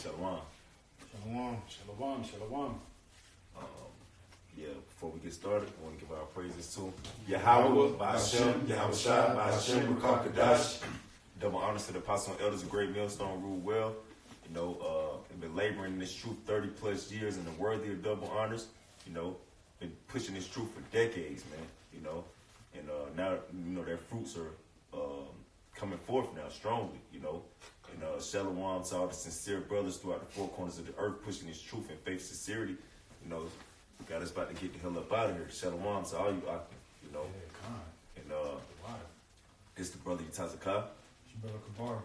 Shalom. Shalom. Yeah, before we get started, I want to give our praises to Yahweh, Ba'ashem, Yahweh Shai, Ba'ashem, Rakakadash. Double honors to the apostles and elders of Great Millstone rule well. You know, been laboring in this truth 30 plus years and are worthy of double honors. You know, been pushing this truth for decades, man. You know, and now, you know, their fruits are coming forth now strongly, you know. And shalom to all the sincere brothers throughout the four corners of the earth pushing this truth and faith sincerity. You know, got us about to get the hell up out of here. Shalom to all you out there, you know. Yeah, and it's the brother Yatazakah. It's your brother Kabar.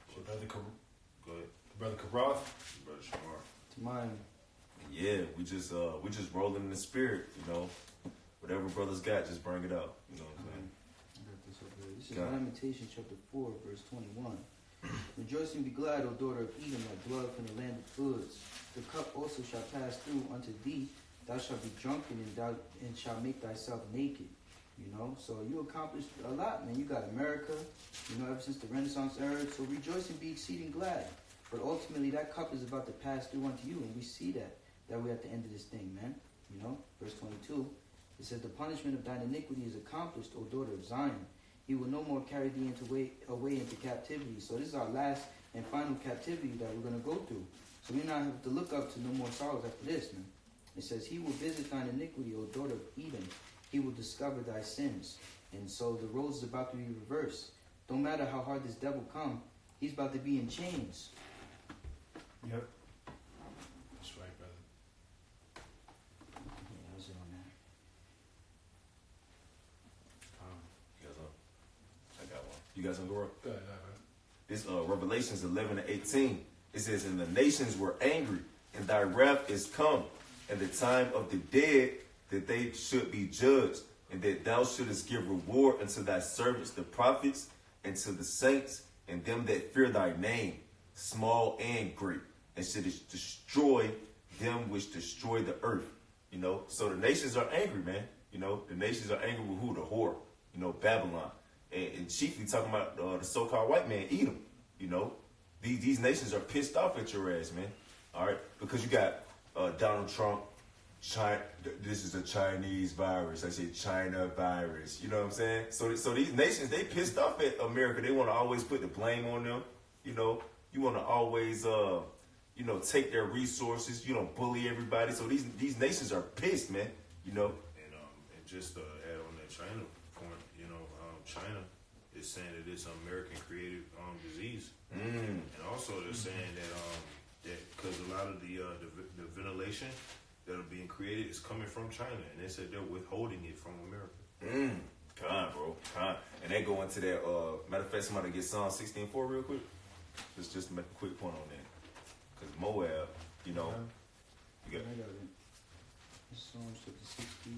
It's your brother Go ahead. Brother Karath. Brother Shamar. To mine. Yeah, we just rolling in the spirit, you know. Whatever brothers got, just bring it out. You know what I'm saying? I got this over here. This is Lamentations chapter 4, verse 21. Rejoice and be glad, O daughter of Edom, that dwelleth in the land of goods. The cup also shall pass through unto thee. Thou shalt be drunken, and shalt make thyself naked. You know, so you accomplished a lot, man. You got America, you know, ever since the Renaissance era. So rejoice and be exceeding glad. But ultimately, that cup is about to pass through unto you, and we see that we're at the end of this thing, man. You know, verse 22. It says, the punishment of thine iniquity is accomplished, O daughter of Zion. He will no more carry thee away into captivity. So this is our last and final captivity that we're going to go through. So we not have to look up to no more sorrows after this, man. It says, he will visit thine iniquity, O daughter of Edom. He will discover thy sins. And so the roles is about to be reversed. Don't matter how hard this devil come, he's about to be in chains. Yep. That's right, brother. Yeah, how's it on that? You guys on? I got one. You guys on go up? Go ahead, This Revelations 11:18. It says, and the nations were angry, and thy wrath is come, and the time of the dead that they should be judged, and that thou shouldest give reward unto thy servants the prophets, and to the saints, and them that fear thy name, small and great, and shouldest destroy them which destroy the earth. You know, so the nations are angry, man. You know, the nations are angry with who? The whore, you know, Babylon. And chiefly talking about the so-called white man, Edom. You know, these nations are pissed off at your ass, man. All right, because you got Donald Trump. China, this is a Chinese virus. I say China virus. You know what I'm saying? So these nations, they pissed off at America. They want to always put the blame on them. You know, you want to always, you know, take their resources. You don't bully everybody. So these nations are pissed, man. You know. And just to add on that China point, you know, China is saying that it's an American-created disease, and also they're saying that because a lot of the ventilation that are being created is coming from China, and they said they're withholding it from America. Bro. And they go into that, matter of fact, somebody get Psalm 16:4 real quick. Just to make a quick point on that. Because Moab, you know, you got I got it. This is Psalms chapter 60,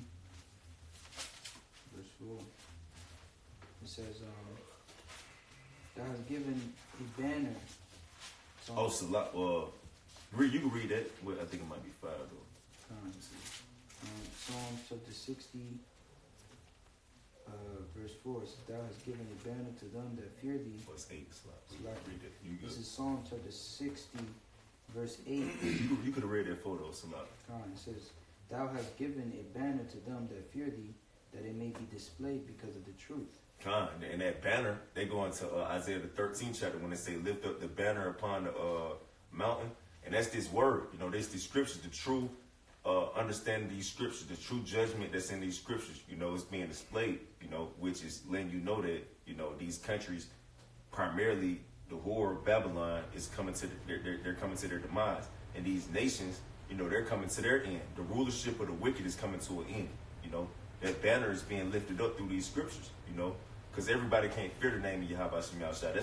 verse 4. It says, thou hast given a banner. Salah. You can read that. Well, I think it might be 5 though. Psalms chapter 60, verse 4. It says, thou hast given a banner to them that fear thee. What's 8? Salah. Read it. You This good. is Psalm chapter 60, verse 8. You could have read that photo, Salah. It says, thou hast given a banner to them that fear thee, that it may be displayed because of the truth. And that banner, they go into Isaiah the 13th chapter when they say, lift up the banner upon the mountain. And that's this word, you know, this the scriptures, the true understanding these scriptures, the true judgment that's in these scriptures, you know, is being displayed, you know, which is letting you know that, you know, these countries, primarily the whore of Babylon is coming to they're coming to their demise. And these nations, you know, they're coming to their end. The rulership of the wicked is coming to an end, you know. That banner is being lifted up through these scriptures, you know, because everybody can't fear the name of Yahweh Shem Yahushua.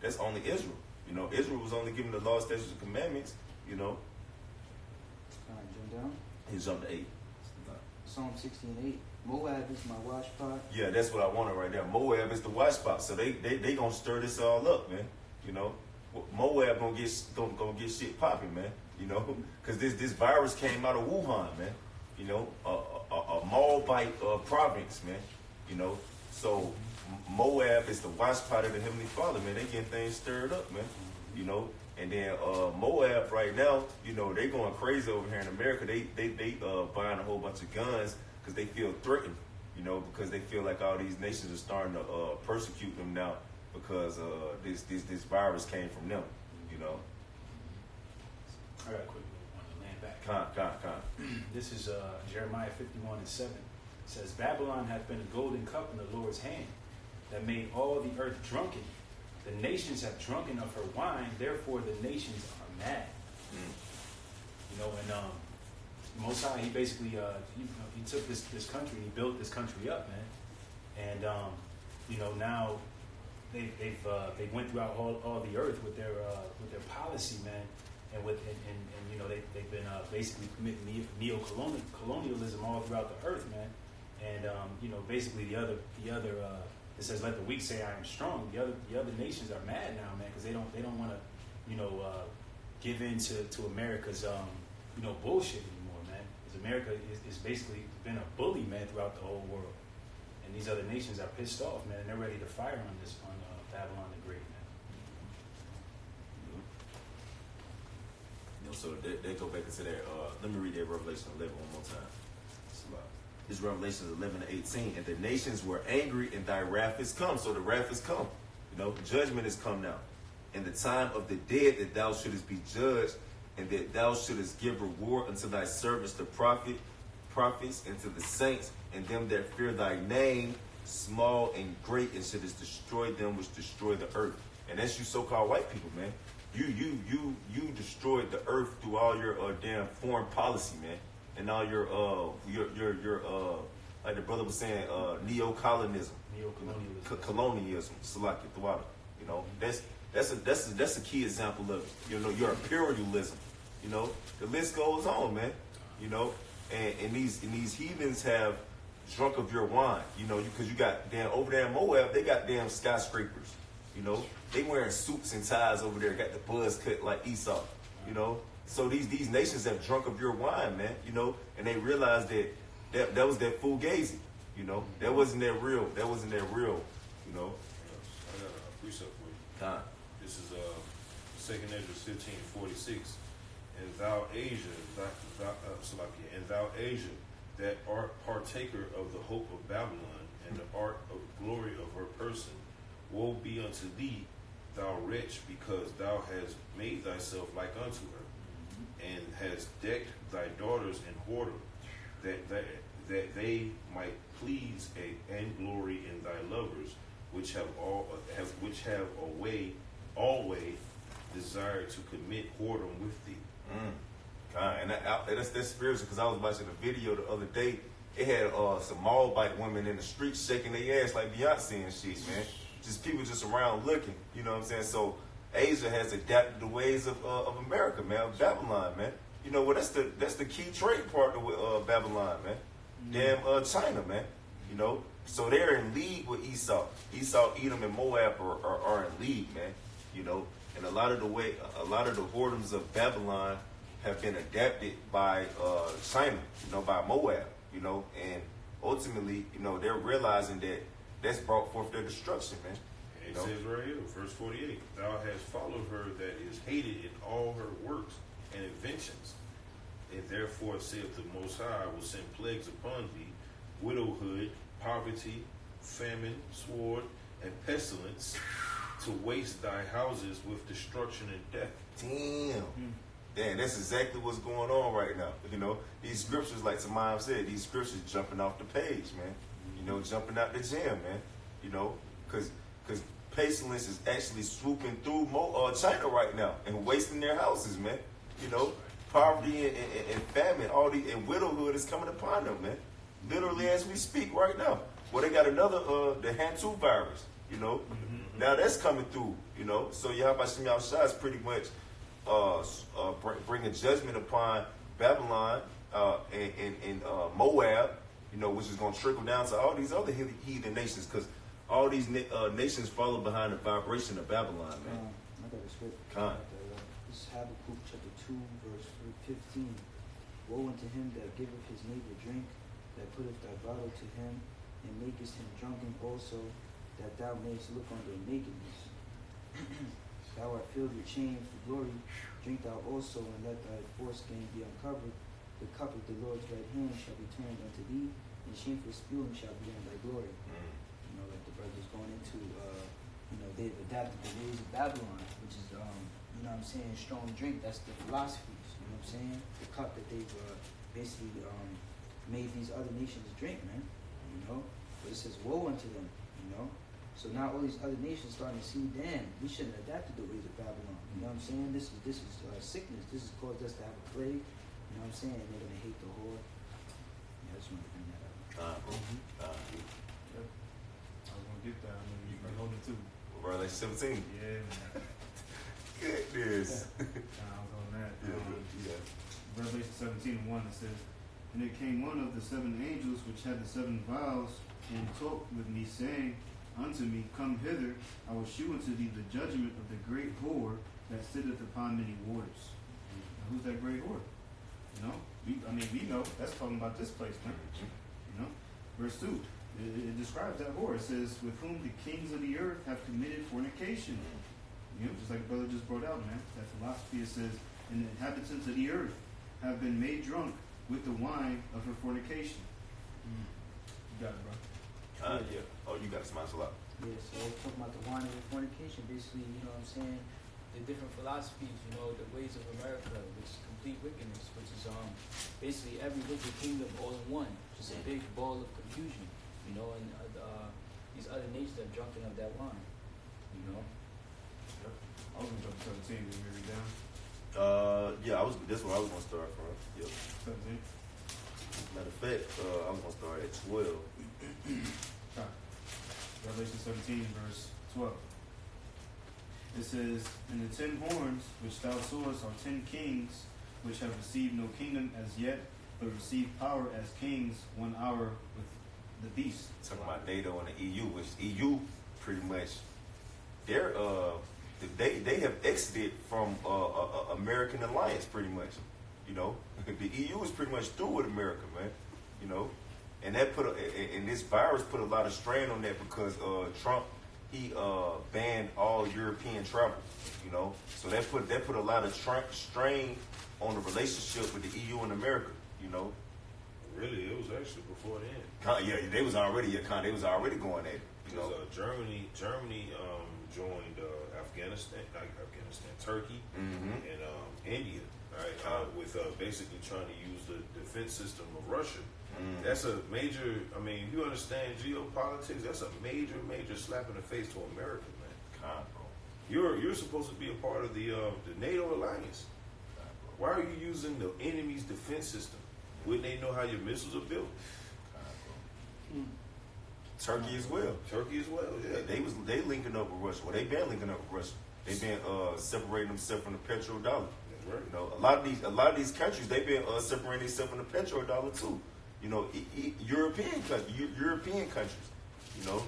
That's only Israel. You know, Israel was only given the law, statutes, and commandments, you know. Jump down. He jumped to 8. Psalm 16:8. Moab is my wash pot. Yeah, that's what I wanted right there. Moab is the wash spot, so they gonna stir this all up, man. You know, Moab gonna get shit popping, man. You know, because this virus came out of Wuhan, man. You know, a Moabite province, man. You know, so Moab is the wash pot of the Heavenly Father, man. They getting things stirred up, man. You know, And then Moab right now, you know, they going crazy over here in America. They buying a whole bunch of guns because they feel threatened, you know, because they feel like all these nations are starting to persecute them now because this virus came from them, you know. I got a quick one to land back. Con. This is Jeremiah 51:7. It says, Babylon hath been a golden cup in the Lord's hand, that made all the earth drunken. The nations have drunken of her wine, therefore the nations are mad. You know, and Most High, he basically he took this country and he built this country up, man. And you know, now they went throughout all the earth with their policy, man. And you know, they've been basically committing neo-colonialism all throughout the earth, man. And you know, basically the other it says, let the weak say I am strong. The other nations are mad now, man, because they don't want to, you know, give in to America's you know, bullshit anymore, man. Because America is basically been a bully, man, throughout the whole world. And these other nations are pissed off, man, and they're ready to fire on Babylon the Great, man. You know, so they go back into that. Let me read that Revelation 11 one more time. It's Revelation 11:18. And the nations were angry, and thy wrath is come. So the wrath is come. You know, judgment is come now. In the time of the dead, that thou shouldest be judged, and that thou shouldest give reward unto thy servants, the prophets, and to the saints, and them that fear thy name, small and great, and shouldest destroy them which destroy the earth. And that's you so-called white people, man. You destroyed the earth through all your damn foreign policy, man. And all your like the brother was saying, neo-colonialism, colonialism, Salaki Thawada. You know, that's a key example of it. You know, your imperialism. You know, the list goes on, man. You know, and these heathens have drunk of your wine. You know, because you got damn over there in Moab, they got damn skyscrapers. You know, they wearing suits and ties over there, got the buzz cut like Esau. You know. So these nations have drunk of your wine, man, you know, and they realized that was that fugazi, you know, that wasn't that real, you know. I got a precept for you. Time. This is 2nd Ezra 15:46. And thou Asia, that art partaker of the hope of Babylon, and the art of glory of her person, woe be unto thee, thou wretch, because thou hast made thyself like unto her, and has decked thy daughters in whoredom, that they might please and glory in thy lovers, which have always desired to commit whoredom with thee. And that's spiritual, because I was watching a video the other day. It had some Moabite women in the streets shaking their ass like Beyonce and shit, man. Just people just around looking, you know what I'm saying? So Asia has adapted the ways of America, man, of Babylon, man. You know, well, that's the key trade partner with Babylon, man. Damn China, man. You know, so they're in league with Esau. Esau, Edom, and Moab are in league, man. You know, and a lot of the whoredoms of Babylon have been adapted by China, you know, by Moab, you know, and ultimately, you know, they're realizing that that's brought forth their destruction, man. It says right here, verse 48, thou hast followed her that is hated in all her works and inventions. And therefore saith the Most High, I will send plagues upon thee, widowhood, poverty, famine, sword, and pestilence, to waste thy houses with destruction and death. Damn, that's exactly what's going on right now. You know, these scriptures, like Tamam said, these scriptures jumping off the page, man. You know, jumping out the jam, man. You know, because pestilence is actually swooping through China right now and wasting their houses, man. You know, poverty and famine, and widowhood is coming upon them, man. Literally as we speak right now. Well, they got another, the Hantu virus, you know. Now that's coming through, you know. So Yahweh Shem Yahushua is pretty much bringing judgment upon Babylon and Moab, you know, which is going to trickle down to all these other heathen nations, because all these nations follow behind the vibration of Babylon, man. I got a script. This is Habakkuk chapter 2, verse 15. Woe unto him that giveth his neighbor drink, that putteth thy bottle to him, and makest him drunken also, that thou mayest look on their nakedness. Thou art filled with shame for glory. Drink thou also, and let thy foreskin be uncovered. The cup of the Lord's right hand shall be turned unto thee, and shameful spewing shall be on thy glory. You know, like the brother's going into, you know, they've adapted the ways of Babylon, which is, you know what I'm saying, strong drink. That's the philosophies, you know what I'm saying? The cup that they've basically made these other nations drink, man. You know? But it says, woe unto them, you know? So now all these other nations starting to see, damn, we shouldn't have adapted the ways of Babylon. You know what I'm saying? This is sickness. This has caused us to have a plague. You know what I'm saying? And they're going to hate the whore. Yeah, I just wanted to bring that up. Yep. I was gonna get that. I mean, you can hold it too. Revelation 17. Yeah, man. Goodness. I was on that. Yeah. Revelation 17:1, it says, "And there came one of the seven angels which had the seven vials, and talked with me, saying unto me, Come hither, I will shew unto thee the judgment of the great whore that sitteth upon many waters." Now, who's that great whore? You know, we know that's talking about this place, man. You know, verse 2, it describes that whore. It says, "With whom the kings of the earth have committed fornication." You know, just like the brother just brought out, man. That philosophy, it says, "And the inhabitants of the earth have been made drunk with the wine of her fornication." You got it, bro. Yeah. Oh, you got to smile a lot. Yeah, so we're talking about the wine of fornication. Basically, you know what I'm saying? The different philosophies, you know, the ways of America, which is complete wickedness, which is basically every wicked kingdom all in one. Just a big ball of confusion, you know, and these other nations are drunken of that wine, you know. I was gonna jump to 17. Did we read down? That's where I was gonna start from. Yep. 17. Matter of fact, I was gonna start at 12. Revelation 17, verse 12. It says, "And the 10 horns which thou sawest are 10 kings, which have received no kingdom as yet, but receive power as kings 1 hour with the beast." Talking about NATO and the EU, which EU pretty much they have exited from American alliance pretty much. You know, the EU is pretty much through with America, man. You know, and that and this virus put a lot of strain on that because Trump he banned all European travel. You know, so that put a lot of strain on the relationship with the EU and America. You know. Really, it was actually before then. Yeah, they was already going at it. You know, Germany joined Turkey, and India, right? With basically trying to use the defense system of Russia. That's a major. I mean, if you understand geopolitics, that's a major slap in the face to America, man. You're supposed to be a part of the NATO alliance. Why are you using the enemy's defense system? Wouldn't they know how your missiles are built? Turkey as well. Yeah. They linking up with Russia. Well, they been linking up with Russia. They been separating themselves from the petrodollar. That's right. You know, a lot of these countries they been separating themselves from the petrodollar too. You know, European countries. You know,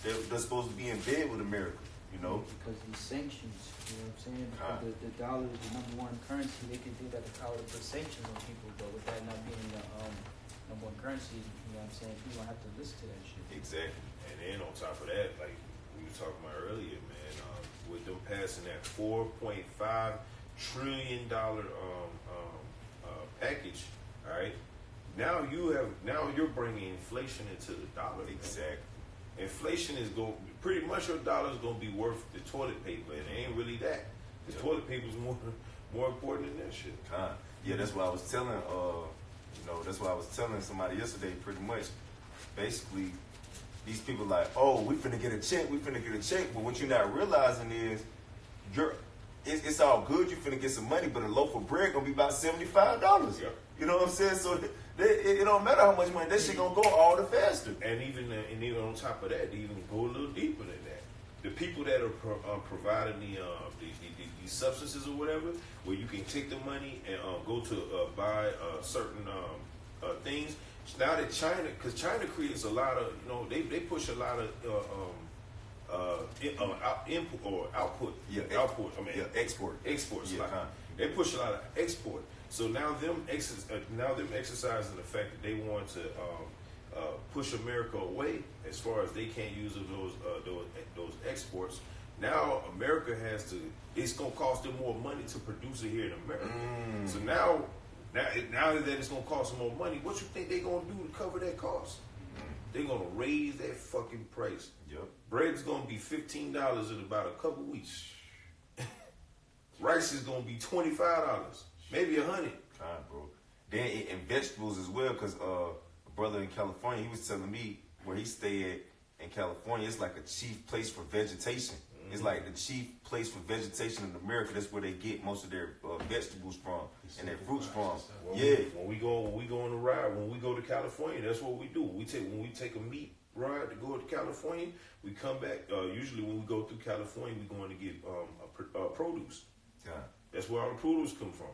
they're supposed to be in bed with America. You know, because these sanctions, you know what I'm saying? Because the dollar is the #1 currency. They can do that to power to put sanctions on people, but with that not being the #1 currency, you know what I'm saying? People don't have to listen to that shit. Exactly. And then on top of that, like we were talking about earlier, man, with them passing that $4.5 trillion package, all right. Now you're bringing inflation into the dollar. Exactly. Inflation is pretty much your dollar is going to be worth the toilet paper, and it ain't really that. The toilet paper is more important than that shit. Yeah, that's what I was telling. That's what I was telling somebody yesterday. Pretty much, basically, these people like, oh, we finna get a check. But what you're not realizing is, it's all good. You finna get some money, but a loaf of bread gonna be about $75. Yep. You know what I'm saying? So it don't matter how much money that shit gonna go all the faster. And even on top of that, they even go a little deeper than that. The people that are providing these substances or whatever, where you can take the money and go to buy certain things. Now that because China creates a lot of, they push a lot of input or output. Output. Export. Exports. They push a lot of export. So now them exercising the fact that they want to push America away as far as they can't use those exports. now America has to. It's gonna cost them more money to produce it here in America. So now that it's gonna cost them more money, what you think they gonna do to cover that cost? They're gonna raise that fucking price. Yep. Bread's gonna be $15 in about a couple weeks. Rice is gonna be $25, maybe $100. God, bro. Then and vegetables as well, because a brother in California, he was telling me where he stayed in California, it's like a chief place for vegetation. It's like the chief place for vegetation in America. That's where they get most of their vegetables from and their fruits from. When we go on a ride, when we go to California, that's what we do. When we take a meat ride to go to California, we come back. Usually when we go through California, we're going to get produce. Yeah. That's where all the produce come from.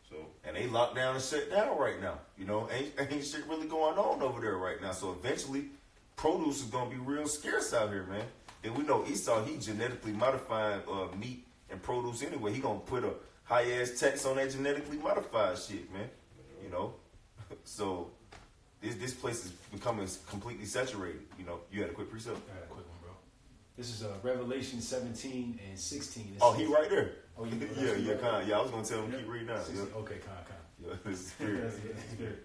So And they locked down and shut down right now. You know, ain't shit really going on over there right now. So eventually, produce is gonna be real scarce out here, man. And we know Esau, he genetically modifying meat and produce anyway. He gonna put a high ass tax on that genetically modified shit, man. You know, so this place is becoming completely saturated. You know, you had a quick precept. I got a quick one, bro. This is Revelation 17 and 16. It Oh, says- he right there. Oh, you yeah, Con. Yeah, I was gonna tell him to keep reading now. 16. Yeah, Okay, con. yeah, this is spirit. That's good.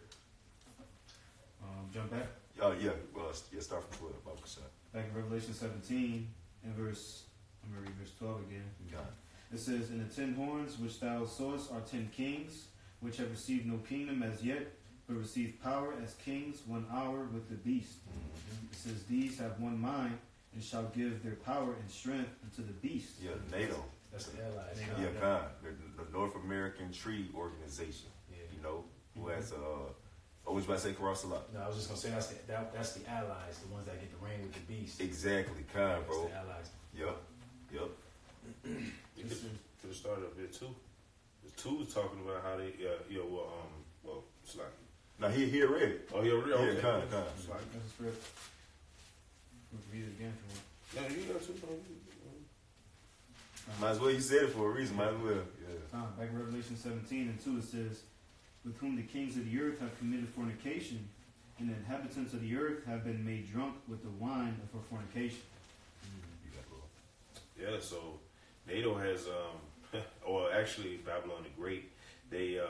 Jump back. Oh yeah, yeah. Start from 12. Bible shot. Back in Revelation 17 and verse, I'm going to read verse 12 again. Con. It says, "And the 10 horns which thou sawest are 10 kings, which have received no kingdom as yet, but received power as kings 1 hour with the beast." It says, "These have one mind, and shall give their power and strength unto the beast." Yeah, NATO. That's the allies. Yeah. Yeah, Con. The North American Tree Organization. Yeah. You know, who has what was you about to say, Karasala? No, I was just gonna say that's the allies, the ones that get to reign with the beast. Exactly, Con, That's bro. the allies. Yep. you could have started up there too. The two was talking about how they, it's like, Now he read it. oh, yeah, really? Okay. Yeah, Con. It's like, That's the script. We can read it again if you want. yeah, you got two. Might as well you said it for a reason. Might as well. Yeah. Back in Revelation 17 and 2 it says, "With whom the kings of the earth have committed fornication, and the inhabitants of the earth have been made drunk with the wine of her fornication." You got bro. Yeah, so NATO has, or actually Babylon the Great, they're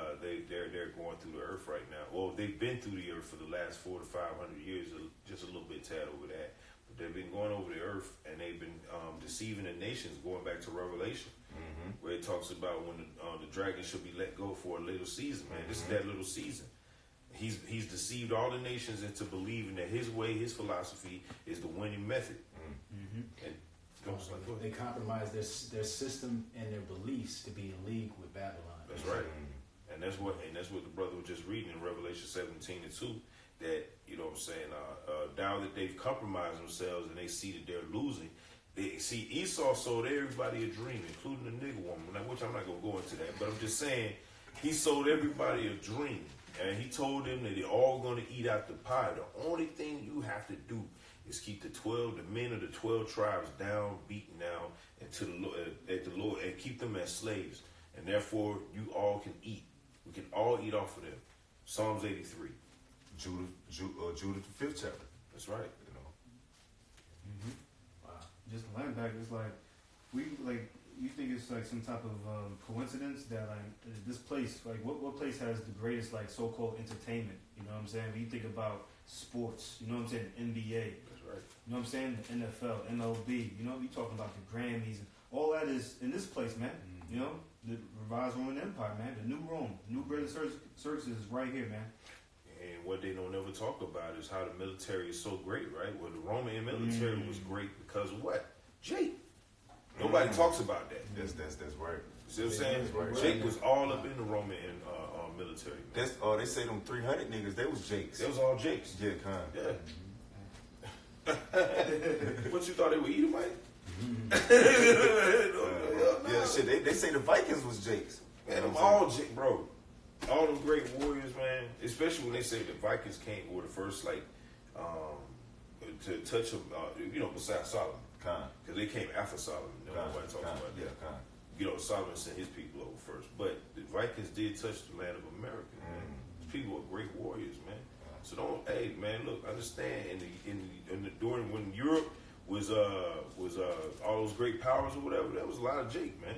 going through the earth right now. Well, they've been through the earth for the last 400 to 500 years, just a little bit tad over that. But they've been going over the earth, and they've been deceiving the nations. Going back to Revelation, where it talks about when the dragon shall be let go for a little season. Man, this is that little season. He's deceived all the nations into believing that his way, his philosophy, is the winning method. And They compromise their system and their beliefs to be in league with Babylon. that's right. And that's what the brother was just reading in Revelation 17 and 2. That, you know what I'm saying, now that they've compromised themselves and they see that they're losing, they see Esau sold everybody a dream, including the nigga woman, which I'm not going to go into that, but I'm just saying, he sold everybody a dream. And he told them that they're all going to eat out the pie. The only thing you have to do is keep the men of the 12 tribes down, beaten down, and to the Lord, and keep them as slaves. And therefore, you all can eat. We can all eat off of them. Psalms 83. Judah, the 5th chapter. That's right. You know. Wow. Just to land back, it's like you think it's like some type of coincidence that like this place, like what place has the greatest like so-called entertainment? You know what I'm saying? When you think about sports, you know what I'm saying? NBA, That's right. you know what I'm saying? The NFL, MLB, you know, you talking about the Grammys and all that is in this place, man. You know, the revised Roman Empire, man. The new Rome, new bread and circuses is right here, man. And what they don't ever talk about is how the military is so great, right? Well, the Roman military was great because of what? Jake. Nobody talks about that. That's right. See what I'm saying? Right. Jake was all up in the Roman military. Man. That's they say them 300 niggas. They was Jakes. That was all Jakes. Yeah, Con. Yeah. What you thought they were Edomite? Yeah, shit. They say the Vikings was Jakes. Man, them all Jake, bro. All them great warriors, man. Especially when they say the Vikings were the first, like, to touch them, besides Solomon. Con. Because they came after Solomon. Nobody talks about Yeah, that. Con. You know, Solomon sent his people over first. But the Vikings did touch the land of America, man. These people are great warriors, man. So don't, hey, man, look, understand, during when Europe was all those great powers or whatever. That was a lot of Jake, man.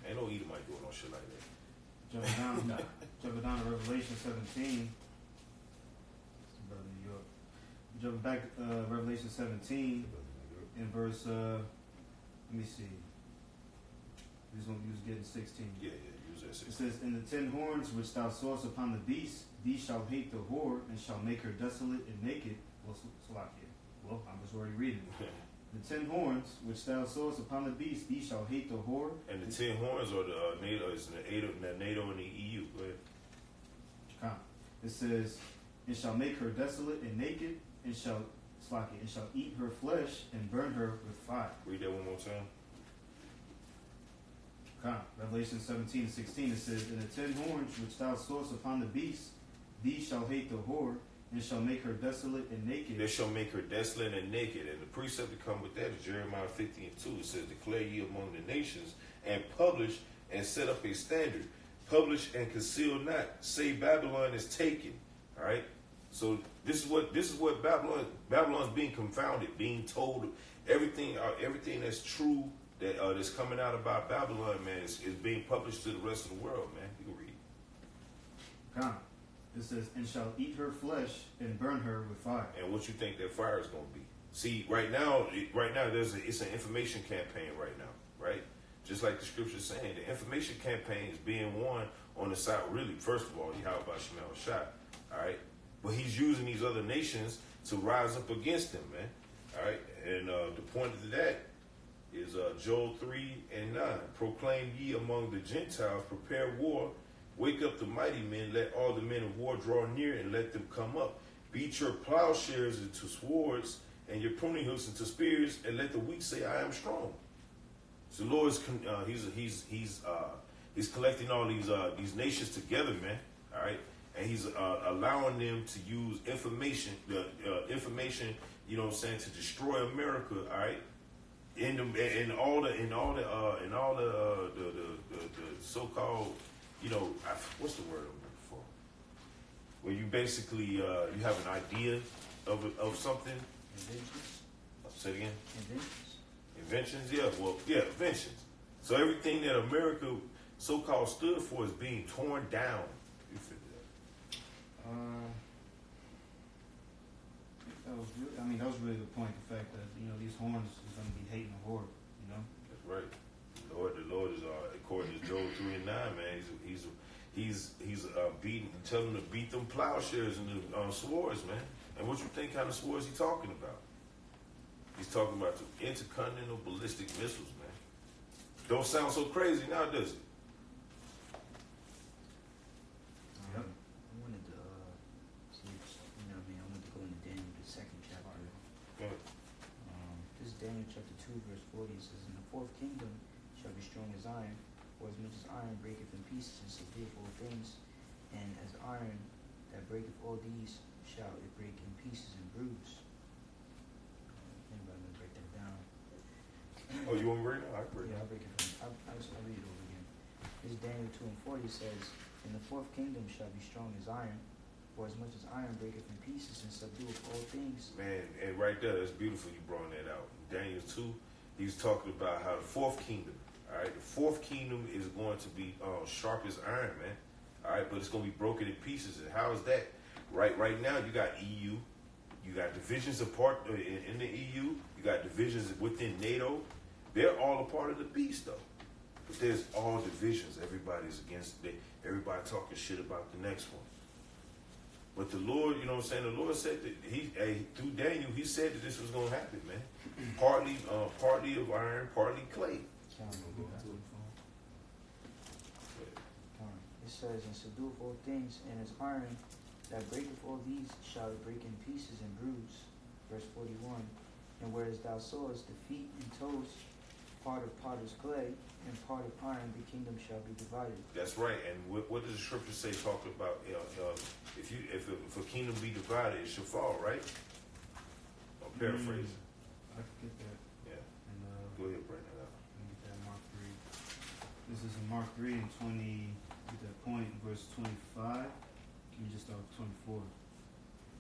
Ain't no Edomite doing no shit like that. Jumping down to Revelation 17. Brother New York. Jumping back Revelation 17 in verse let me see. We was getting 16. Yeah, use that It 16. says, "In the 10 horns which thou sawest upon the beast, these shall hate the whore, and shall make her desolate and naked." Well, Salakia. Well, I was already reading it. "The 10 horns which thou sawest upon the beast, these shall hate the whore." And the 10 horns are the NATO, is the NATO and the EU. Go ahead. It says, "And shall make her desolate and naked, and shall eat her flesh and burn her with fire." Read that one more time. Revelation 17:16, it says, "And the 10 horns which thou sawest upon the beast, these shall hate the whore, and shall make her desolate and naked." They shall make her desolate and naked. And the precept that come with that is Jeremiah 50:2. It says, "Declare ye among the nations, and publish and set up a standard. Publish and conceal not. Say Babylon is taken." All right. So this is what Babylon's being confounded, being told everything that's true that's coming out about Babylon, man, is being published to the rest of the world, man. You can read. It says, "And shall eat her flesh and burn her with fire." And what you think that fire is going to be? See, right now, it's an information campaign right now, right? Just like the scripture is saying, the information campaign is being won on the side. Really, first of all, Yahweh Shemel Shah, all right. But he's using these other nations to rise up against him, man. All right, and the point of that is Joel 3:9. "Proclaim ye among the Gentiles, prepare war. Wake up the mighty men, let all the men of war draw near, and let them come up. Beat your plowshares into swords, and your pruning hooks into spears, and let the weak say, I am strong." So the Lord's he's collecting all these nations together, man. All right, and he's allowing them to use information, information, you know what I'm saying, to destroy America. All right. In all the so-called, you know, what's the word I'm looking for? Where you basically you have an idea of something. Inventions. Say it again. Inventions. Inventions. Yeah. Well, yeah, inventions. So everything that America so-called stood for is being torn down. You figure That was really the point. The fact that these horns is going to be hating the whore. That's right. The Lord is according to Joel 3:9, man. He's beating, telling them to beat them plowshares and the swords, man. And what you think kind of swords he talking about? He's talking about the intercontinental ballistic missiles, man. Don't sound so crazy now, does it? Yep. I wanted to see if, I wanted to go into Daniel, the 2nd chapter. Go ahead. This is Daniel chapter 2, verse 40. It says, "In the 4th kingdom shall be strong as iron, for as much as iron breaketh in pieces and subdueth all things, and as iron that breaketh all these shall it break in pieces and bruise." Anybody want to break that down? Oh, you want me to read it? I break it. Yeah, I'll break it from. I'll read it over again. This is Daniel 2:40 says, "In the 4th kingdom shall be strong as iron, for as much as iron breaketh in pieces and subdueth all things." Man, and right there, that's beautiful you brought that out. Daniel 2, he's talking about how the 4th kingdom, all right, the 4th kingdom is going to be sharp as iron, man. All right, but it's going to be broken in pieces. And how is that? Right now, you got EU, you got divisions apart in the EU, you got divisions within NATO. They're all a part of the beast, though. But there's all divisions. Everybody's against it. Everybody talking shit about the next one. But the Lord, you know what I'm saying? The Lord said that through Daniel, he said that this was going to happen, man. Partly of iron, partly clay. It says, "And subdueth all things, and as iron that breaketh all these shall it break in pieces and bruise." Verse 41. "And whereas thou sawest the feet and toes, part of potter's clay, and part of iron, the kingdom shall be divided." That's right. And what does the scripture say? Talking about if a kingdom be divided, it shall fall, right? I'm paraphrasing. I could get that. Yeah. And, Go ahead, bring that up. let me get that in Mark 3. This is in Mark 3 and 20. Get that point, verse 25. Can you just start with 24?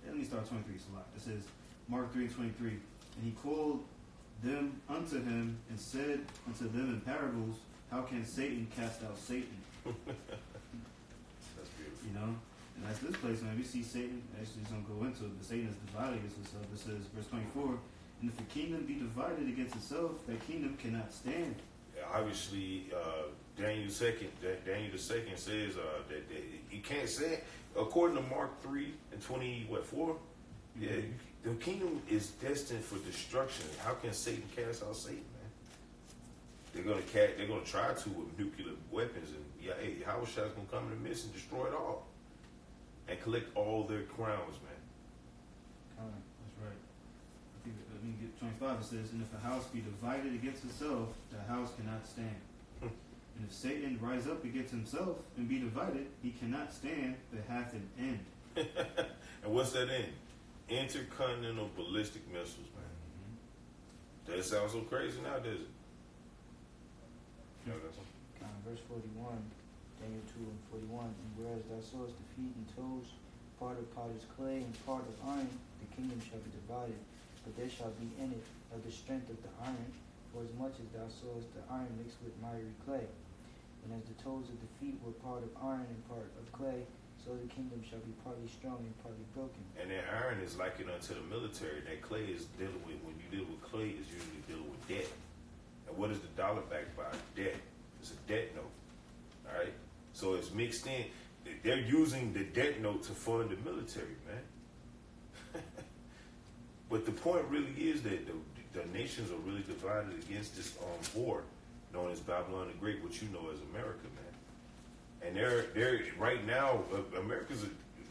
Let me start 23. It's a lot. It says, Mark 3:23. And he called them unto him and said unto them in parables, how can Satan cast out Satan? That's beautiful. You know? And that's this place, man. We see Satan, actually, he's going to go into it, but Satan is divided against himself. It says, verse 24, and if a kingdom be divided against itself, that kingdom cannot stand. Obviously, Daniel the second says that he can't say, according to Mark 3:24. Yeah, the kingdom is destined for destruction. How can Satan cast out Satan, man? They're gonna try to with nuclear weapons, and Yahushua is gonna come in the midst and destroy it all, and collect all their crowns, man. That's right. I think, let me get 25. It says, and if a house be divided against itself, the house cannot stand. And if Satan rise up against himself and be divided, he cannot stand, but hath an end. And what's that end? Intercontinental ballistic missiles, man. That sounds so crazy now, does it? Verse 41, Daniel 2 and 41. And whereas thou sawest the feet and toes, part of potter's clay and part of iron, the kingdom shall be divided. But there shall be in it of the strength of the iron, for as much as thou sawest the iron mixed with miry clay. And as the toes of the feet were part of iron and part of clay, so the kingdom shall be partly strong and partly broken. And that iron is likened unto the military. That clay is dealing with, when you deal with clay, is usually dealing with debt. And what is the dollar backed by? Debt. It's a debt note. All right? So it's mixed in. They're using the debt note to fund the military, man. But the point really is that the nations are really divided against this war known as Babylon the Great, what you know as America, man. And they're right now, America's the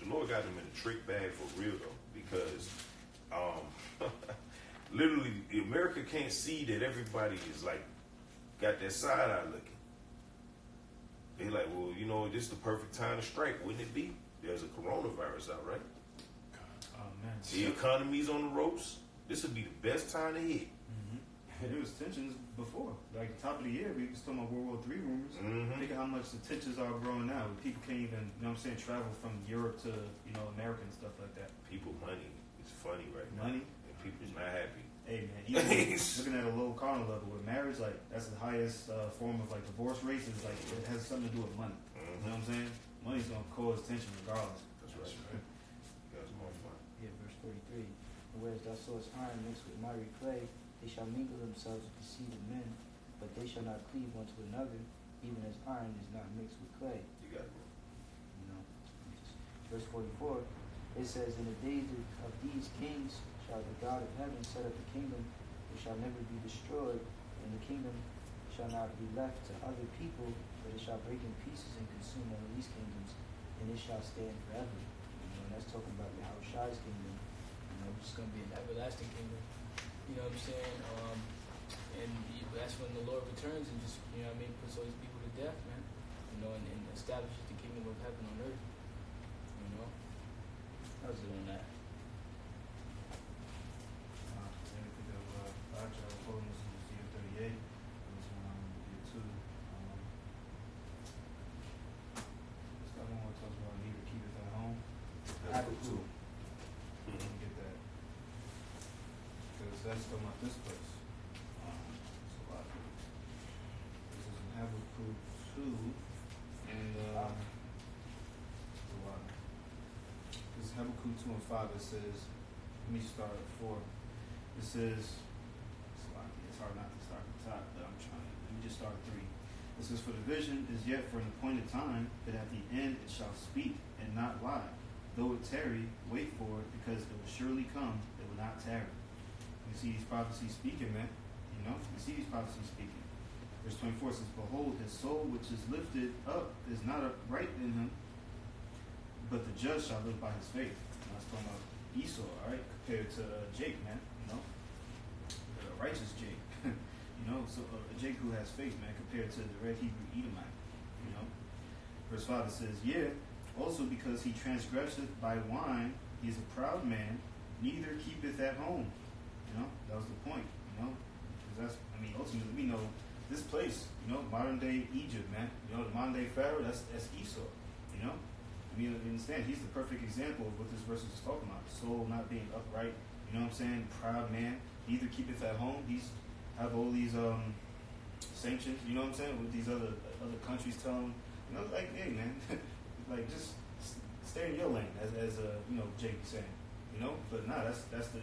Lord got them in a trick bag for real though, because literally America can't see that everybody is like got that side eye looking. They're like, well, you know, this is the perfect time to strike, wouldn't it be? There's a coronavirus out, right? Oh, man. The economy's on the ropes. This would be the best time to hit. There was tensions before. Like, the top of the year, we was talking about World War III rumors. Think of how much the tensions are growing now. People can't even, you know what I'm saying, travel from Europe to, you know, America and stuff like that. People, money is funny right now. Money? And people's not happy. Hey, man, even looking at a low carnal level with marriage, like, that's the highest form of, like, divorce rates. Is like, it has something to do with money. You know what I'm saying? Money's going to cause tension regardless. That's right. That's more fun. Yeah, verse 43. And whereas thou sawest iron mixed with miry clay, they shall mingle themselves with the seed of men, but they shall not cleave one to another, even as iron is not mixed with clay. You got it. You know. Verse 44, it says, in the days of these kings shall the God of heaven set up a kingdom which shall never be destroyed, and the kingdom shall not be left to other people, but it shall break in pieces and consume all these kingdoms, and it shall stand forever. You know, and that's talking about Yahushua's kingdom. You know, It's going to be an everlasting kingdom. You know what I'm saying? That's when the Lord returns and just, you know what I mean, puts all these people to death, man. You know, and establishes the kingdom of heaven on earth. You know? How's it on that? Let me think of Bajra quoting this in Ezekiel 38. This one I'm going to get to. This got one more talks about neither keepeth at home. Habakkuk. Let me get that. Because that's talking about this place. It's a lot. This is in Habakkuk 2. And it's a lot. This is Habakkuk 2 and 5. It says, let me start at 4. It says, it's hard not to start at the top, but let me just start at 3. It says, for the vision is yet for an appointed time, but at the end it shall speak and not lie. Though it tarry, wait for it, because it will surely come, it will not tarry. You see these prophecies speaking, man. You know, you see these prophecies speaking. Verse 24 says, behold, his soul which is lifted up is not upright in him, but the just shall live by his faith. And that's talking about Esau, all right, compared to Jake, man. You know, the righteous Jake. You know, so Jake who has faith, man, compared to the red Hebrew Edomite. You know, verse 5 it says, yeah, also because he transgresseth by wine, he is a proud man, neither keepeth at home. You know, that was the point. You know, because that's, I mean, ultimately we know this place. You know, modern day Egypt, man. You know, the modern day Pharaoh. That's Esau. You know, I mean, you understand, he's the perfect example of what this verse is talking about. Soul not being upright, you know what I'm saying? Proud man. He either keepeth at home, he's have all these sanctions, you know what I'm saying? With these other countries telling him, you know, like, hey man, like just stay in your lane, as you know, Jake is saying, you know. But nah, that's the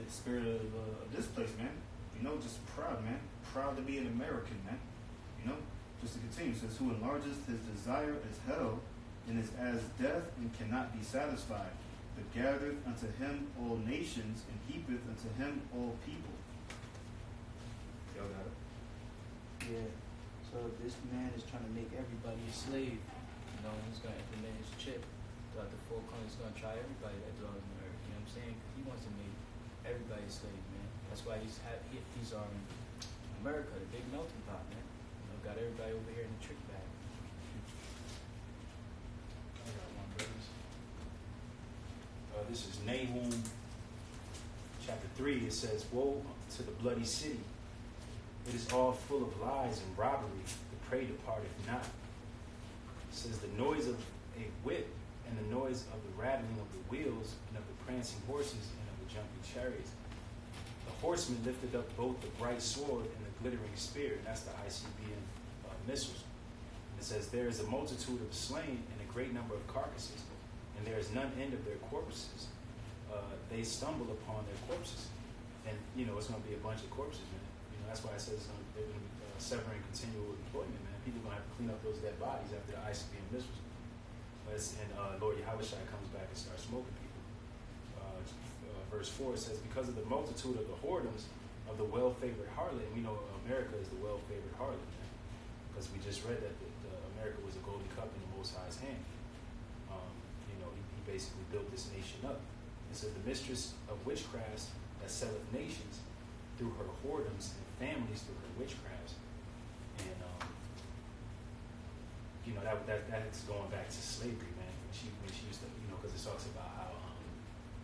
spirit of this place, man. You know, just proud, man. Proud to be an American, man. You know, just to continue, it says, who enlarges his desire as hell, and is as death and cannot be satisfied, but gathereth unto him all nations, and heapeth unto him all people. Y'all got it? Yeah. So this man is trying to make everybody a slave. You know, he's going to implement his chip throughout the four corners. He's going to try everybody that dwells on the earth. You know what I'm saying? 'Cause he wants to make everybody a slave, man. That's why he's America, the big melting pot, man. You know, got everybody over here in the trick bag. I got one, brothers. This is Nahum, chapter 3. It says, woe to the bloody city. It is all full of lies and robbery. The prey departeth not. It says, the noise of a whip and the noise of the rattling of the wheels and of the prancing horses and of the jumping chariots. The horseman lifted up both the bright sword and the glittering spear. And that's the ICBM missiles. And it says, there is a multitude of slain and a great number of carcasses, and there is none end of their corpses. They stumble upon their corpses. And, you know, it's going to be a bunch of corpses, man. You know, that's why it says they're going to be severing continual employment, man. People are going to have to clean up those dead bodies after the ICBM missiles. And Lord Yahushua comes back and starts smoking people. Verse 4, it says, because of the multitude of the whoredoms of the well-favored harlot, and we know America is the well-favored harlot, man, because we just read that America was a golden cup in the Most High's hand. You know, he basically built this nation up. It says, the mistress of witchcrafts that selleth nations through her whoredoms and families through her witchcrafts. And, you know, that's going back to slavery, man. When she used to, you know, because it talks about how,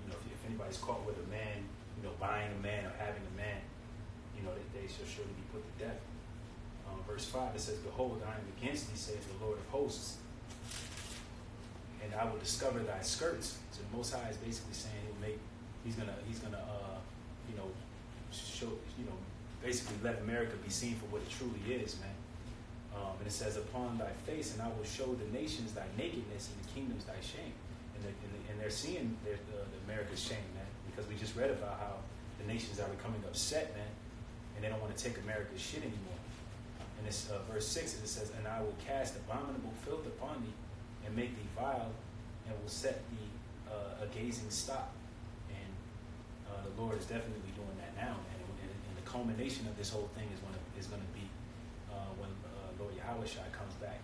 you know, if anybody's caught with a man, you know, buying a man or having a man, you know, they shall surely be put to death. Verse 5, it says, behold, I am against thee, saith the Lord of hosts, and I will discover thy skirts. So the Most High is basically saying he's gonna you know, show, you know, basically let America be seen for what it truly is, man. And it says, upon thy face, and I will show the nations thy nakedness and the kingdoms thy shame. And they're seeing the America's shame, man, because we just read about how the nations are becoming upset, man, and they don't want to take America's shit anymore. And it's verse 6, it says, and I will cast abominable filth upon thee, and make thee vile, and will set thee a gazing stock. And the Lord is definitely doing that now, man. And the culmination of this whole thing is going to be when Lord Yahushua comes back,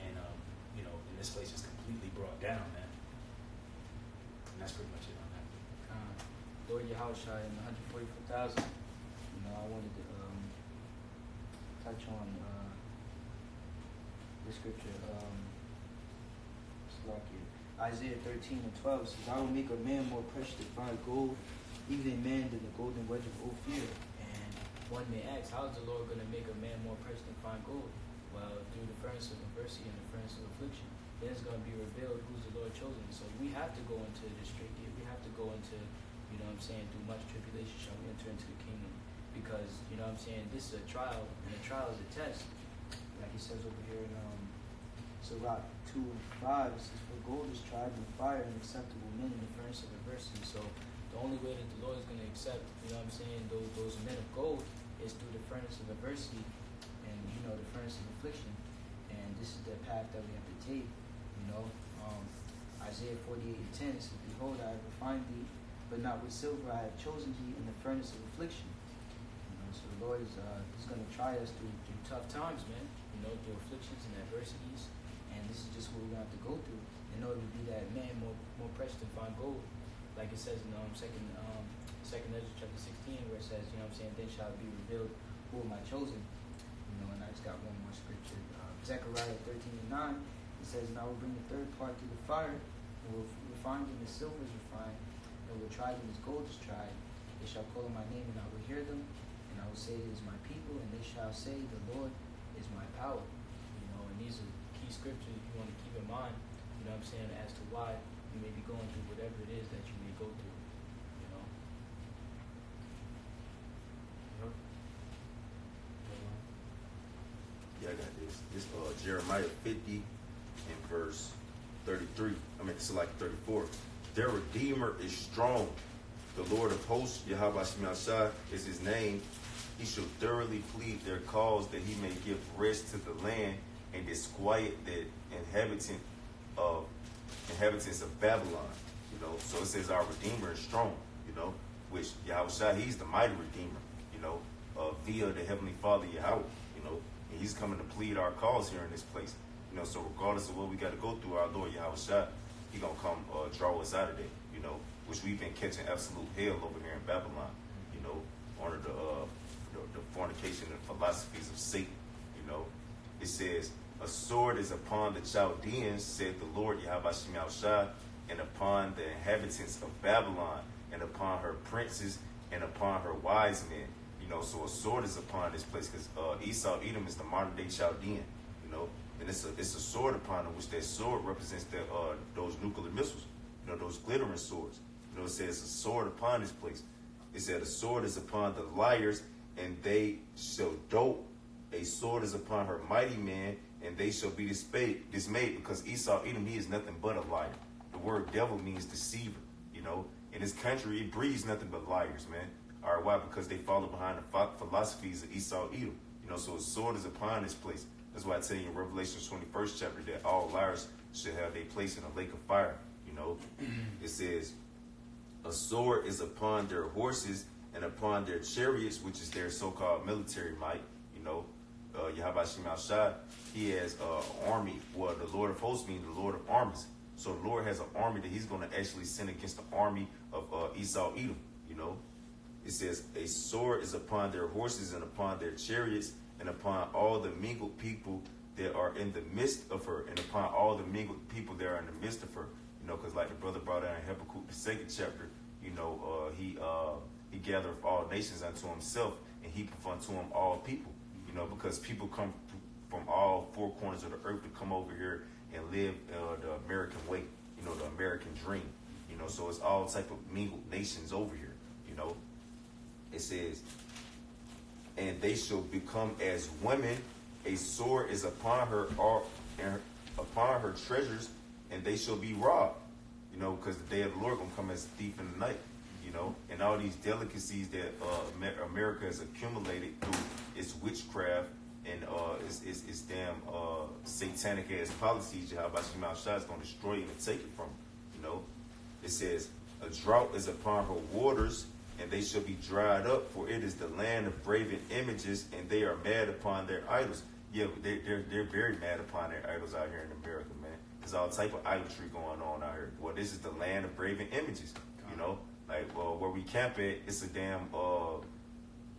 and you know, and this place is completely brought down, man. And that's pretty much it on that. Lord Yahushua and 144,000. You know, I wanted to touch on the scripture. Isaiah 13:12 says, I will make a man more precious than fine gold, even a man than the golden wedge of Ophir. And one may ask, how is the Lord going to make a man more precious than fine gold? Well, through the furnace of adversity and the furnace of affliction, then it's going to be revealed who's the Lord chosen. So we have to go into the straight gate. We have to go into, you know what I'm saying, through much tribulation shall we enter into the kingdom. Because, you know what I'm saying, this is a trial, and a trial is a test. Like he says over here in Sirach 2:5, it says, for gold is tried in fire and acceptable men in the furnace of adversity. So the only way that the Lord is going to accept, you know what I'm saying, those men of gold is through the furnace of adversity and, you know, the furnace of affliction. And this is the path that we have to take, you know. Isaiah 48:10 says, behold, I have refined thee, but not with silver. I have chosen thee in the furnace of affliction. You know, so the Lord is he's going to try us through tough times, man. You know, through afflictions and adversities. And this is just what we're going to have to go through in order to be that man more precious than fine gold. Like it says in second Ezra chapter 16, where it says, you know what I'm saying, then shall it be revealed who am I chosen. You know, and I just got one more scripture. Zechariah 13:9, it says, and I will bring the third part through the fire, and will refine them as silver is refined, and will try them as gold is tried. They shall call on my name, and I will hear them, and I will say it is my people, and they shall say, the Lord is my power. You know, and these are key scriptures you want to keep in mind you know what I'm saying, as to why you may be going through whatever it is that you may go through, you know. Yeah, I got this. This Jeremiah 50 and verse 33. I mean, it's like 34. Their Redeemer is strong. The Lord of hosts, Yahweh Shemashah, is his name. He shall thoroughly plead their cause, that he may give rest to the land and disquiet the inhabitants of Babylon. You know, so it says our Redeemer is strong. You know, which Yahweh, he's the mighty Redeemer. You know, via the Heavenly Father Yahweh. You know, and he's coming to plead our cause here in this place. You know, so regardless of what we got to go through, our Lord Yahweh, he gonna come draw us out of there. You know, which we've been catching absolute hell over here in Babylon. You know, under the fornication and philosophies of Satan. You know, it says, a sword is upon the Chaldeans, said the Lord Yahweh Shemashah, and upon the inhabitants of Babylon, and upon her princes, and upon her wise men. You know, so a sword is upon this place, because Esau, Edom is the modern day Chaldean. You know, and it's a sword upon them, which that sword represents those nuclear missiles. You know, those glittering swords. You know, it says a sword upon this place. It said a sword is upon the liars, and they shall dote. A sword is upon her mighty men, and they shall be dismayed, because Esau, Edom, he is nothing but a liar. The word devil means deceiver. You know, in this country, it breeds nothing but liars, man. All right, why? Because they follow behind the philosophies of Esau, Edom. You know, so a sword is upon this place. That's why I tell you in Revelation 21st chapter that all liars should have their place in a lake of fire. You know, it says, a sword is upon their horses and upon their chariots, which is their so-called military might. You know, Yahweh Shemashah, he has an army. Well, the Lord of hosts means the Lord of armies. So the Lord has an army that he's going to actually send against the army of Esau, Edom. You know, it says, a sword is upon their horses and upon their chariots and upon all the mingled people that are in the midst of her, and upon all the mingled people that are in the midst of her. You know, because like the brother brought out in Habakkuk, the 2nd chapter, you know, he gathereth all nations unto himself, and heapeth unto him all people. You know, because people come from all four corners of the earth to come over here and live the American way. You know, the American dream. You know, so it's all type of mingled nations over here. You know, it says, and they shall become as women. A sword is upon her, and upon her treasures, and they shall be robbed. You know, because the day of the Lord gonna come as a thief in the night. You know, and all these delicacies that America has accumulated through its witchcraft and its damn satanic ass policies, Yahweh Shemashah is gonna destroy it and take it from them. You know, it says, a drought is upon her waters, and they shall be dried up, for it is the land of graven images, and they are mad upon their idols. Yeah, they're very mad upon their idols out here in America, man. There's all type of idolatry going on out here. Well, this is the land of graven images, you know. Like, well, where we camp at, it's a damn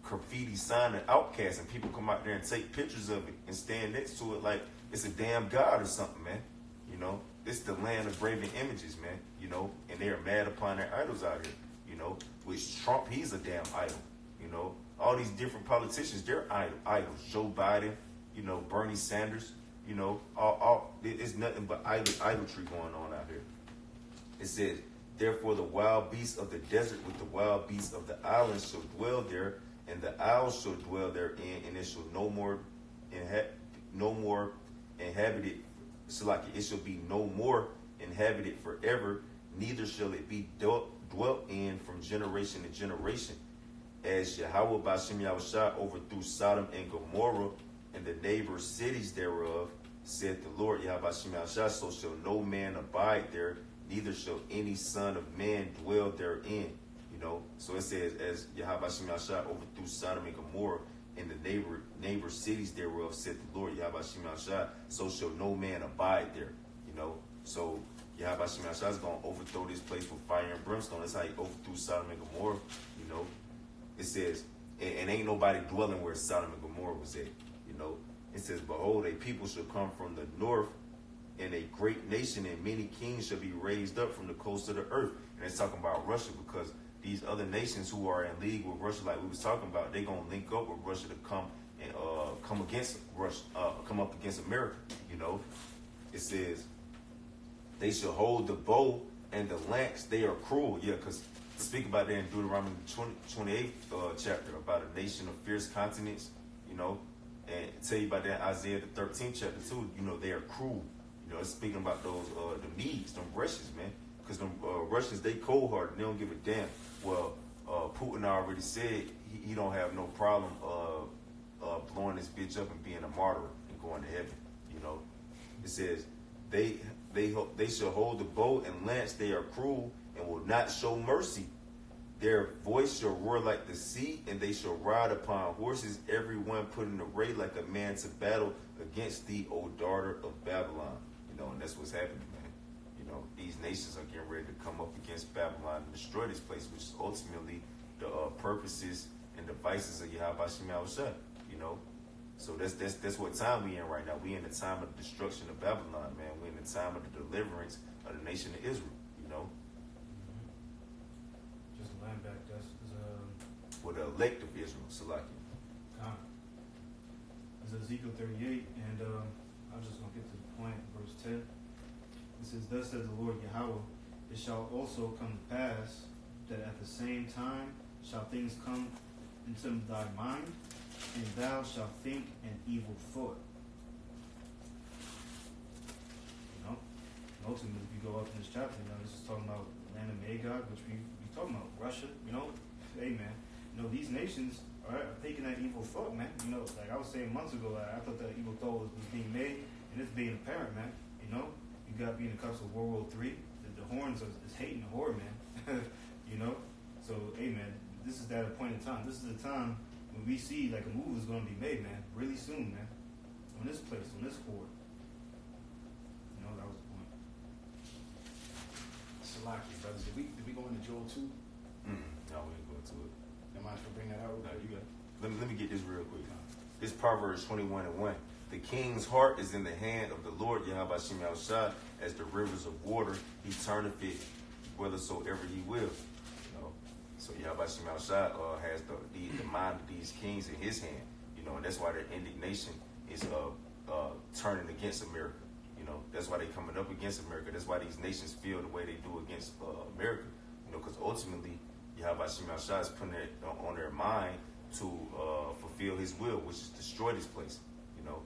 graffiti sign of Outcast, and people come out there and take pictures of it and stand next to it like it's a damn god or something, man. You know, it's the land of graven images, man. You know, and they are mad upon their idols out here. You know, which Trump, he's a damn idol. You know, all these different politicians, they're idols. Joe Biden, you know, Bernie Sanders, you know, it's nothing but idolatry going on out here. It says, therefore the wild beasts of the desert with the wild beasts of the islands shall dwell there, and the isles shall dwell therein, and it shall no more inhabited. It shall be no more inhabited forever, neither shall it be dwelt in from generation to generation. As Yahweh B'Shem Yahushua overthrew Sodom and Gomorrah and the neighbor cities thereof, said the Lord Yahweh B'Shem Yahushua, so shall no man abide there, neither shall any son of man dwell therein. You know, so it says, as Yahweh B'Shem Yahushua overthrew Sodom and Gomorrah and the neighbor cities thereof, said the Lord Yahweh B'Shem Yahushua, so shall no man abide there. You know, so Yahweh B'Shem Yahushua is going to overthrow this place with fire and brimstone. That's how he overthrew Sodom and Gomorrah. You know, it says, and ain't nobody dwelling where Sodom and Gomorrah was at. You know, it says, behold, a people shall come from the north, and a great nation, and many kings shall be raised up from the coast of the earth. And it's talking about Russia, because these other nations who are in league with Russia, like we was talking about, they're going to link up with Russia to come and come against Russia, come up against America. You know, it says, They shall hold the bow and the lance. They are cruel. Yeah, because speak about that in Deuteronomy 28th chapter about a nation of fierce continents, you know, and tell you about that in Isaiah the 13th chapter too. You know, they are cruel. You know, it's speaking about those the Medes, them Russians, man. Because them Russians, they cold-hearted. They don't give a damn. Well, Putin already said he don't have no problem blowing this bitch up and being a martyr and going to heaven. You know, it says they shall hold the bow and lance. They are cruel and will not show mercy. Their voice shall roar like the sea, and they shall ride upon horses, every one put in array like a man to battle against thee, O daughter of Babylon. You know, and that's what's happening, man. You know, these nations are getting ready to come up against Babylon and destroy this place, which is ultimately the purposes and devices of Yahweh Shem Yahushua. You know, so that's what time we in right now. We in the time of the destruction of Babylon, man. We in the time of the deliverance of the nation of Israel. You know. Just a line back. That's For the elect of Israel, Salaki. It's Ezekiel 38, and I'm just gonna get to the point. Verse 10. It says, "Thus says the Lord Yahweh: It shall also come to pass that at the same time shall things come into thy mind, and thou shalt think an evil thought." You know, and ultimately, if you go up in this chapter, you know, this is talking about land of Magog, which we talking about Russia. You know, hey man, you know these nations are thinking that evil thought, man. You know, like I was saying months ago, I thought that evil thought was being made, and it's being apparent, man. You know, you got to be in the cups of World War III. The horns is hating the whore, man. You know, so hey man, this is that point in time. This is the time when we see like a move is going to be made, man, really soon, man, on this place, on this whore. You know, that was the point. Salaki, brothers. Did we go into Joel 2? No, we ain't going to it. Am I for bring that out? No, you got it. Let me get this real quick. It's Proverbs 21:1. The king's heart is in the hand of the Lord, Yahweh Shem Yahushua, as the rivers of water. He turneth it whithersoever he will. You know, so Yahweh Shem Yahushua has the mind of these kings in his hand. You know, and that's why their indignation is turning against America. You know, that's why they coming up against America. That's why these nations feel the way they do against America. You know, because ultimately, Yahweh Shem Yahushua is putting it on their mind to fulfill his will, which is destroy this place. You know.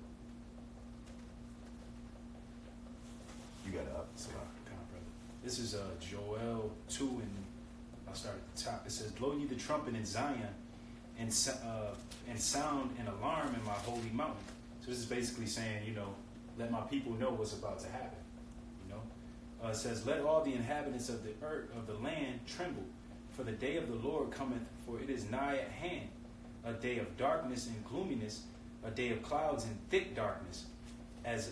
You got it up. This is Joel 2, and I'll start at the top. It says, "Blow ye the trumpet in Zion, and sound an alarm in my holy mountain." So this is basically saying, you know, let my people know what's about to happen. You know, it says, "Let all the inhabitants of the earth of the land tremble, for the day of the Lord cometh, for it is nigh at hand, a day of darkness and gloominess, a day of clouds and thick darkness, as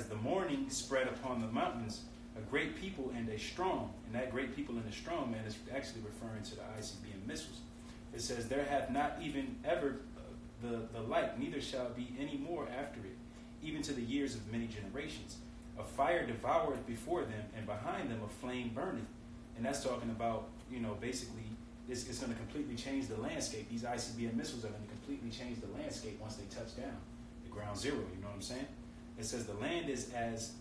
the morning spread upon the mountains, a great people and a strong." And that great people and a strong, man, is actually referring to the ICBM missiles. It says, "There hath not even ever the like, neither shall be any more after it, even to the years of many generations. A fire devoureth before them, and behind them a flame burneth." And that's talking about, you know, basically, it's going to completely change the landscape. These ICBM missiles are going to completely change the landscape once they touch down, the ground zero, you know what I'm saying? It says the land is as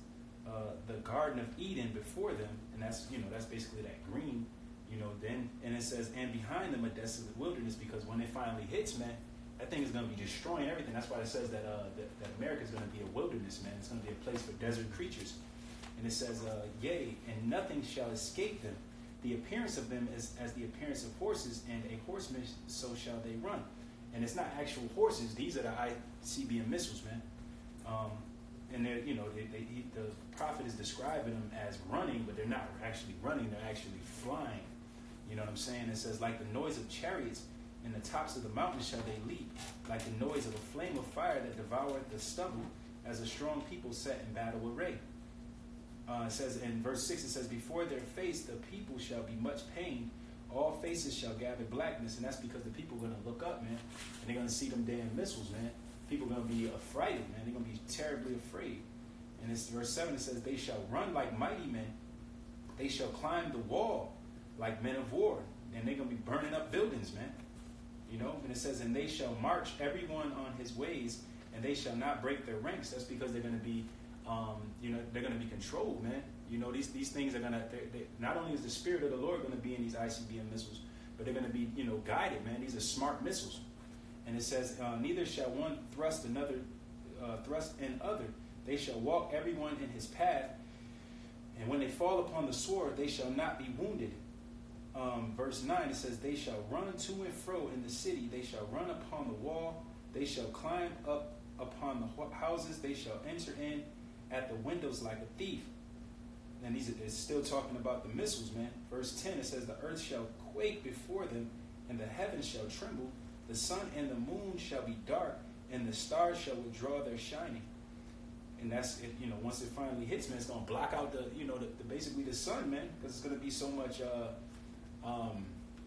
the Garden of Eden before them, and that's, you know, that's basically that green, you know. Then, and it says, "And behind them a desolate wilderness," because when it finally hits, man, that thing is going to be destroying everything. That's why it says that that America is going to be a wilderness, man. It's going to be a place for desert creatures. And it says, "Yea, and nothing shall escape them. The appearance of them is as the appearance of horses, and a horseman so shall they run." And it's not actual horses; these are the ICBM missiles, man. And they're, you know, the prophet is describing them as running, but they're not actually running; they're actually flying. You know what I'm saying? It says, "Like the noise of chariots in the tops of the mountains shall they leap, like the noise of a flame of fire that devoureth the stubble, as a strong people set in battle array." It says in verse 6, it says, "Before their face the people shall be much pained, all faces shall gather blackness." And that's because the people are going to look up, man, and they're going to see them damn missiles, man. People are going to be affrighted, man. They're going to be terribly afraid. And it's verse 7, it says, "They shall run like mighty men. They shall climb the wall like men of war." And they're going to be burning up buildings, man. You know, and it says, "And they shall march everyone on his ways, and they shall not break their ranks." That's because they're going to be, you know, they're going to be controlled, man. You know, these things are gonna. Not only is the spirit of the Lord gonna be in these ICBM missiles, but they're gonna be, you know, guided. Man, these are smart missiles. And it says, neither shall one thrust in other. They shall walk everyone in his path. And when they fall upon the sword, they shall not be wounded. Verse 9, it says, they shall run to and fro in the city. They shall run upon the wall. They shall climb up upon the houses. They shall enter in at the windows like a thief. And it's still talking about the missiles, man. Verse 10, it says, the earth shall quake before them, and the heavens shall tremble. The sun and the moon shall be dark, and the stars shall withdraw their shining. And that's it. You know, once it finally hits, man, it's gonna block out the basically the sun, man, because it's gonna be so much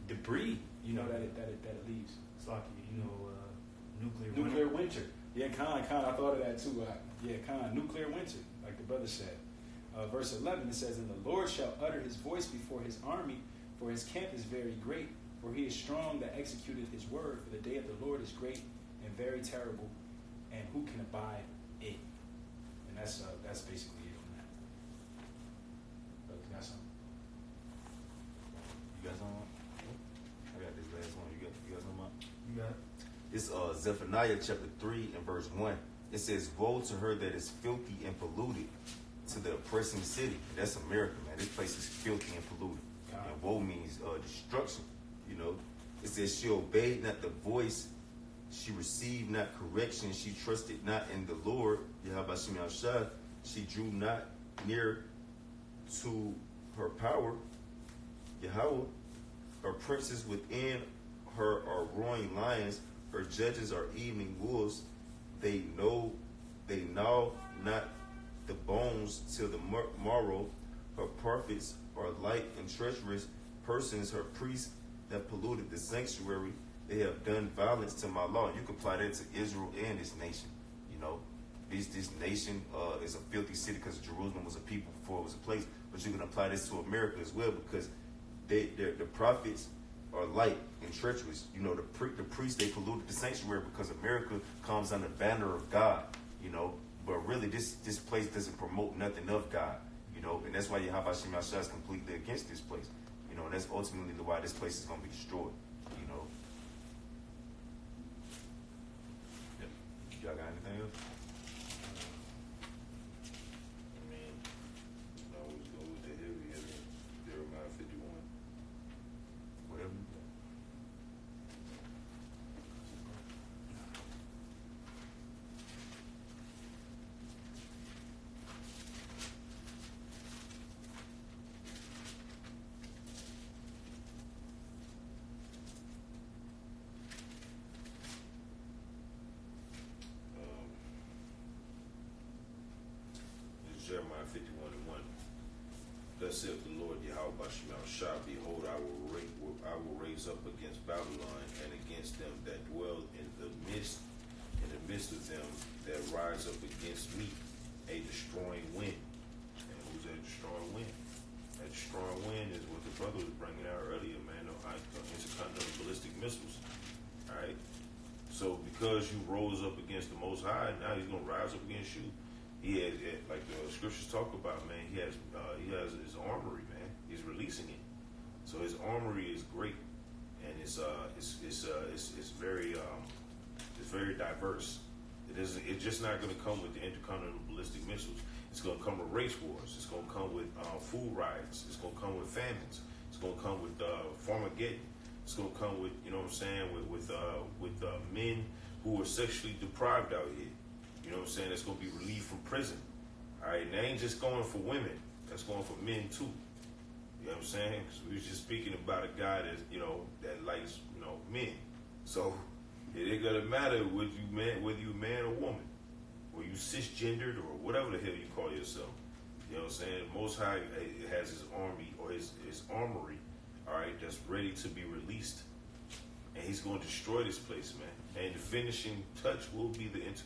debris, you know, that it leaves. It's like, you know, Nuclear winter. Yeah, Khan, I thought of that too. Nuclear winter, like the brother said. Verse 11, it says, and the Lord shall utter his voice before his army, for his camp is very great. For he is strong that executed his word. For the day of the Lord is great and very terrible, and who can abide it? And that's basically it on that. You got something? You got something? I got this last one. You got something? you got It's Zephaniah chapter 3 and verse 1. It says, woe to her that is filthy and polluted, to the oppressing city. That's America, man. This place is filthy and polluted. And woe means destruction. You know, it says she obeyed not the voice, she received not correction, she trusted not in the Lord. Yahweh Shem Shah, she drew not near to her power. Yahweh, her princes within her are roaring lions, her judges are evening wolves. They gnaw not the bones till the morrow. Her prophets are light and treacherous persons. Her priests have polluted the sanctuary. They have done violence to my law. You can apply that to Israel and this nation. You know, this nation is a filthy city because Jerusalem was a people before it was a place. But you can apply this to America as well because the prophets are light and treacherous. You know, the priests, they polluted the sanctuary because America comes under the banner of God. You know, but really this place doesn't promote nothing of God. You know, and that's why Yahweh Shem Yahshua is completely against this place. You know, and that's ultimately why this place is going to be destroyed. You know. Yep. Y'all got anything else? I mean, I always go with the heavy hitter, Jeremiah 51. Whatever. Jeremiah 51 and 1. Thus saith the Lord Yahweh Shem Shah, behold, I will raise up against Babylon and against them that dwell in the midst of them that rise up against me, a destroying wind. And who's that destroying wind? That destroying wind is what the brother was bringing out earlier, man. Intercontinental ballistic missiles. All right. So because you rose up against the Most High, now he's going to rise up against you. He has, like the scriptures talk about, man. He has his armory, man. He's releasing it. So his armory is great, and it's very diverse. It's just not going to come with the intercontinental ballistic missiles. It's going to come with race wars. It's going to come with food riots. It's going to come with famines. It's going to come with Farmageddon. It's going to come with, you know what I'm saying, with men who are sexually deprived out here. You know what I'm saying? That's going to be relieved from prison. All right, and that ain't just going for women. That's going for men too. You know what I'm saying? Because we was just speaking about a guy that, you know, that likes, you know, men. So it ain't gonna matter whether you man or woman, or you cisgendered or whatever the hell you call yourself. You know what I'm saying? Most High has his army or his armory, all right, that's ready to be released, and he's going to destroy this place, man. And the finishing touch will be the intercontinental